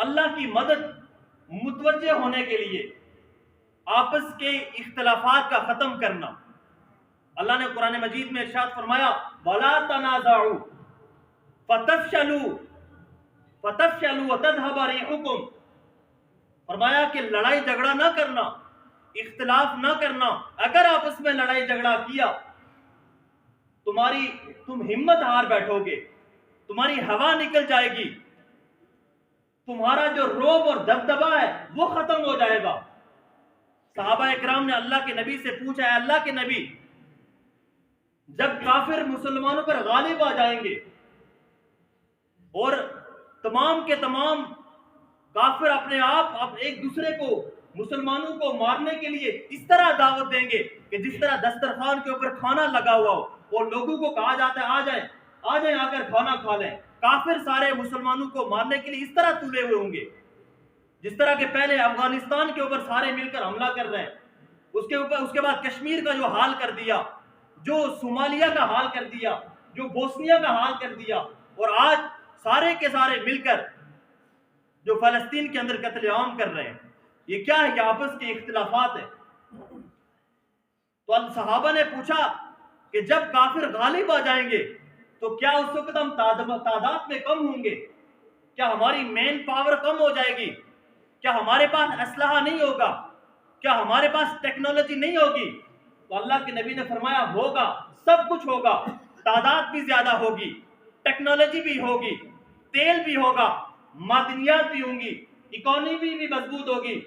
اللہ کی مدد متوجہ ہونے کے لیے آپس کے اختلافات کا ختم کرنا. اللہ نے قرآن مجید میں ارشاد فرمایا وَلَا تَنَازَعُوا فَتَفْشَلُوا وَتَذْهَبَ رِيحُكُمْ. فرمایا کہ لڑائی جھگڑا نہ کرنا، اختلاف نہ کرنا. اگر آپس میں لڑائی جھگڑا کیا تم ہمت ہار بیٹھو گے، تمہاری ہوا نکل جائے گی، تمہارا جو روب اور دبدبا ہے وہ ختم ہو جائے گا. صحابہ اکرام نے اللہ کے نبی سے پوچھا ہے اللہ کے نبی، جب کافر مسلمانوں پر غالب آ جائیں گے اور تمام کے تمام کافر اپنے آپ ایک دوسرے کو مسلمانوں کو مارنے کے لیے اس طرح دعوت دیں گے کہ جس طرح دسترخوان کے اوپر کھانا لگا ہوا ہو اور لوگوں کو کہا جاتا ہے آ جائیں آ کر کھانا کھا لیں، کافر سارے مسلمانوں کو مارنے کے لیے اس طرح تلے ہوئے ہوں گے جس طرح کہ پہلے افغانستان کے اوپر سارے مل کر حملہ کر رہے ہیں، اس کے بعد کشمیر کا جو حال کر دیا، جو صومالیہ کا حال کر دیا، جو بوسنیا کا حال کر دیا، اور آج سارے کے سارے مل کر جو فلسطین کے اندر قتل عام کر رہے ہیں. یہ کیا ہے؟ یہ آپس کے اختلافات ہیں. تو صحابہ نے پوچھا کہ جب کافر غالب آ جائیں گے تو کیا اس وقت ہم تعداد میں کم ہوں گے؟ کیا ہماری مین پاور کم ہو جائے گی؟ کیا ہمارے پاس اسلحہ نہیں ہوگا؟ کیا ہمارے پاس ٹیکنالوجی نہیں ہوگی؟ تو اللہ کے نبی نے فرمایا ہوگا، سب کچھ ہوگا. تعداد بھی زیادہ ہوگی، ٹیکنالوجی بھی ہوگی، تیل بھی ہوگا، معدنیات بھی ہوں گی، اکانومی بھی مضبوط ہوگی،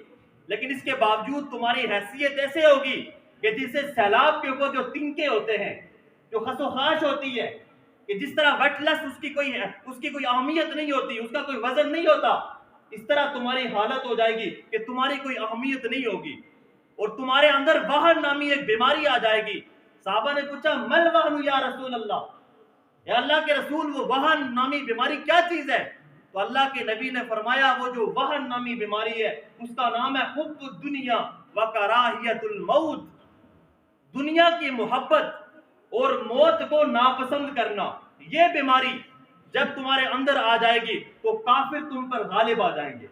لیکن اس کے باوجود تمہاری حیثیت ایسے ہوگی کہ جسے سیلاب کے اوپر جو تنکے ہوتے ہیں، جو خس و خاش ہوتی ہے، کہ جس طرح ویٹلس اس کی کوئی اہمیت نہیں ہوتی، اس کا کوئی وزن نہیں ہوتا، اس طرح تمہاری حالت ہو جائے گی کہ تمہاری کوئی اہمیت نہیں ہوگی اور تمہارے اندر وہن نامی ایک بیماری آ جائے گی. صحابہ نے پوچھا مل وہن یا رسول اللہ، یا اللہ کے رسول وہ وہن نامی بیماری کیا چیز ہے؟ تو اللہ کے نبی نے فرمایا وہ جو وہن نامی بیماری ہے اس کا نام ہے حب الدنیا وکراہیت الموت. دنیا کی محبت اور موت کو ناپسند کرنا. یہ بیماری جب تمہارے اندر آ جائے گی تو کافر تم پر غالب آ جائیں گے.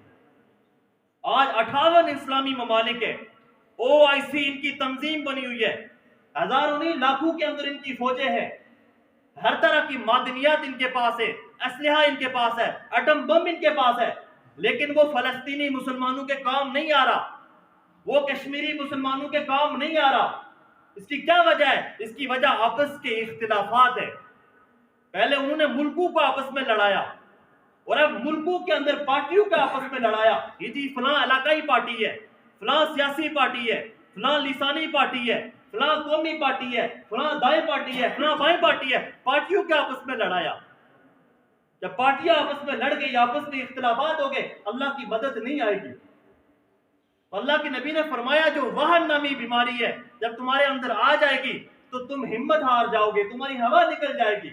آج 58 اسلامی ممالک ہے، OIC ان کی تنظیم بنی ہوئی ہے، ہزاروں نہیں لاکھوں کے اندر ان کی فوجیں ہیں، ہر طرح کی معدنیات ان کے پاس ہے، اسلحہ ان کے پاس ہے، ایٹم بم ان کے پاس ہے، لیکن وہ فلسطینی مسلمانوں کے کام نہیں آ رہا، وہ کشمیری مسلمانوں کے کام نہیں آ رہا. اس کی کیا وجہ ہے؟ اس کی وجہ آپس کے اختلافات ہے. پہلے انہوں نے ملکوں کو آپس میں لڑایا اور اب ملکوں کے اندر پارٹیوں کا آپس میں لڑایا. یہ جی فلاں علاقائی پارٹی ہے، فلاں سیاسی پارٹی ہے، فلاں لسانی پارٹی ہے، فلاں قومی پارٹی ہے، فلاں دائیں پارٹی ہے، فلاں بائیں پارٹی ہے. پارٹیوں کے آپس میں لڑایا. جب پارٹیاں آپس میں لڑ گئی، آپس میں اختلافات ہو گئے، اللہ کی مدد نہیں آئے گی. اللہ کے نبی نے فرمایا جو وہن نامی بیماری ہے جب تمہارے اندر آ جائے گی تو تم ہمت ہار جاؤ گے، تمہاری ہوا نکل جائے گی.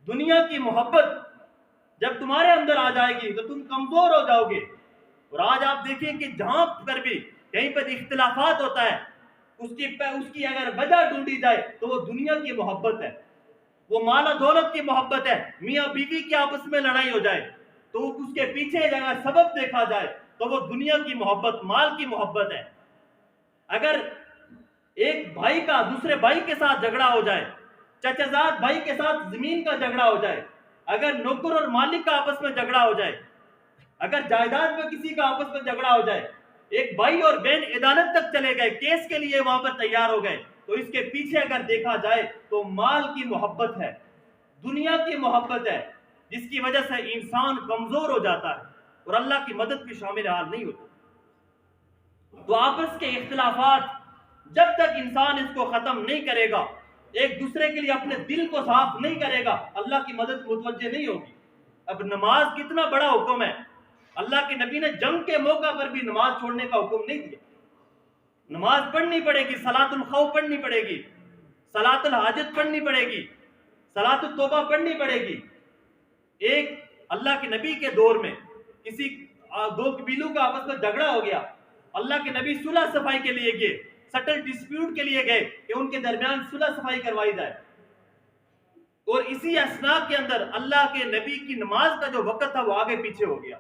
دنیا کی محبت جب تمہارے اندر آ جائے گی تو تم کمزور ہو جاؤ گے. اور آج آپ دیکھیں کہ جہاں پر بھی کہیں پر اختلافات ہوتا ہے اس کی اگر وجہ ڈھونڈی جائے تو وہ دنیا کی محبت ہے، وہ مال و دولت کی محبت ہے. میاں بیوی کی آپس میں لڑائی ہو جائے تو اس کے پیچھے اگر سبب دیکھا جائے تو وہ دنیا کی محبت، مال کی محبت ہے. اگر ایک بھائی کا دوسرے بھائی کے ساتھ جھگڑا ہو جائے، چچا زاد بھائی کے ساتھ زمین کا جھگڑا ہو جائے، اگر نوکر اور مالک کا آپس میں جھگڑا ہو جائے، اگر جائیداد میں کسی کا آپس میں جھگڑا ہو جائے، ایک بھائی اور بہن عدالت تک چلے گئے، کیس کے لیے وہاں پر تیار ہو گئے، تو اس کے پیچھے اگر دیکھا جائے تو مال کی محبت ہے، دنیا کی محبت ہے، جس کی وجہ سے انسان کمزور ہو جاتا ہے اور اللہ کی مدد بھی شامل حال نہیں ہوتی. تو آپس کے اختلافات جب تک انسان اس کو ختم نہیں کرے گا، ایک دوسرے کے لیے اپنے دل کو صاف نہیں کرے گا، اللہ کی مدد متوجہ نہیں ہوگی. اب نماز کتنا بڑا حکم ہے، اللہ کے نبی نے جنگ کے موقع پر بھی نماز چھوڑنے کا حکم نہیں دیا. نماز پڑھنی پڑے گی، صلاۃ الخوف پڑھنی پڑے گی، صلاۃ الحاجت پڑھنی پڑے گی، صلاۃ التوبہ پڑھنی پڑے گی. ایک اللہ کے نبی کے دور میں کسی دو قبیلوں کا آپس میں جھگڑا ہو گیا، اللہ کے نبی صلح صفائی کے لیے گئے، سٹل ڈسپیوٹ کے لیے گئے کہ ان کے درمیان صلح صفائی کروائی جائے. اور اسی اثناء کے اندر اللہ کے نبی کی نماز کا جو وقت تھا وہ آگے پیچھے ہو گیا.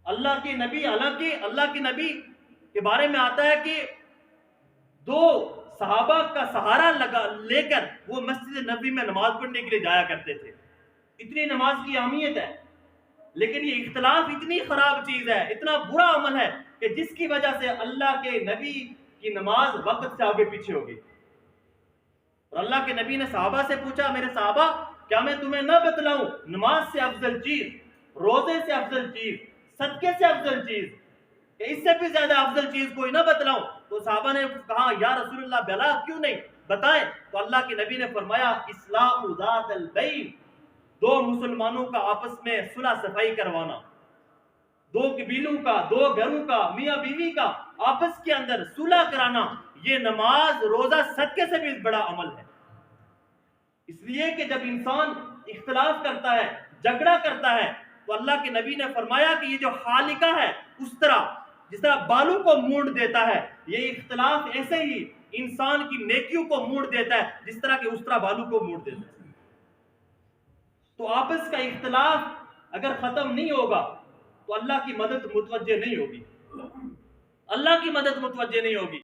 اللہ کے نبی، حالانکہ اللہ کے نبی کے بارے میں آتا ہے کہ دو صحابہ کا سہارا لے کر وہ مسجد نبوی میں نماز پڑھنے کے لیے جایا کرتے تھے. اتنی نماز کی اہمیت ہے. لیکن یہ اختلاف اتنی خراب چیز ہے، اتنا برا عمل ہے کہ جس کی وجہ سے اللہ کے نبی کی نماز وقت سے آگے پیچھے ہوگی. اور اللہ کے نبی نے صحابہ سے پوچھا، میرے صحابہ کیا میں تمہیں نہ بتلاؤں نماز سے افضل چیز، روزے سے افضل چیز، صدقے سے افضل چیز، کہ اس سے بھی زیادہ افضل چیز کوئی نہ بتلاؤں؟ تو صحابہ نے کہا یا رسول اللہ بلا، کیوں نہیں، بتائیں. تو اللہ کے نبی نے فرمایا اصلاح ذات البین، دو مسلمانوں کا آپس میں صلح صفائی کروانا، دو قبیلوں کا، دو گھروں کا، میاں بیوی کا آپس کے اندر صلح کرانا، یہ نماز روزہ صدقے سے بھی بڑا عمل ہے. اس لیے کہ جب انسان اختلاف کرتا ہے، جھگڑا کرتا ہے، تو اللہ کے نبی نے فرمایا کہ یہ جو خالقہ ہے، اس طرح جس طرح بالوں کو مونڈ دیتا ہے، یہ اختلاف ایسے ہی انسان کی نیکیوں کو مونڈ دیتا ہے جس طرح کہ اس طرح بالوں کو مونڈ دیتا ہے. تو آپس کا اختلاف اگر ختم نہیں ہوگا تو اللہ کی مدد متوجہ نہیں ہوگی، اللہ کی مدد متوجہ نہیں ہوگی.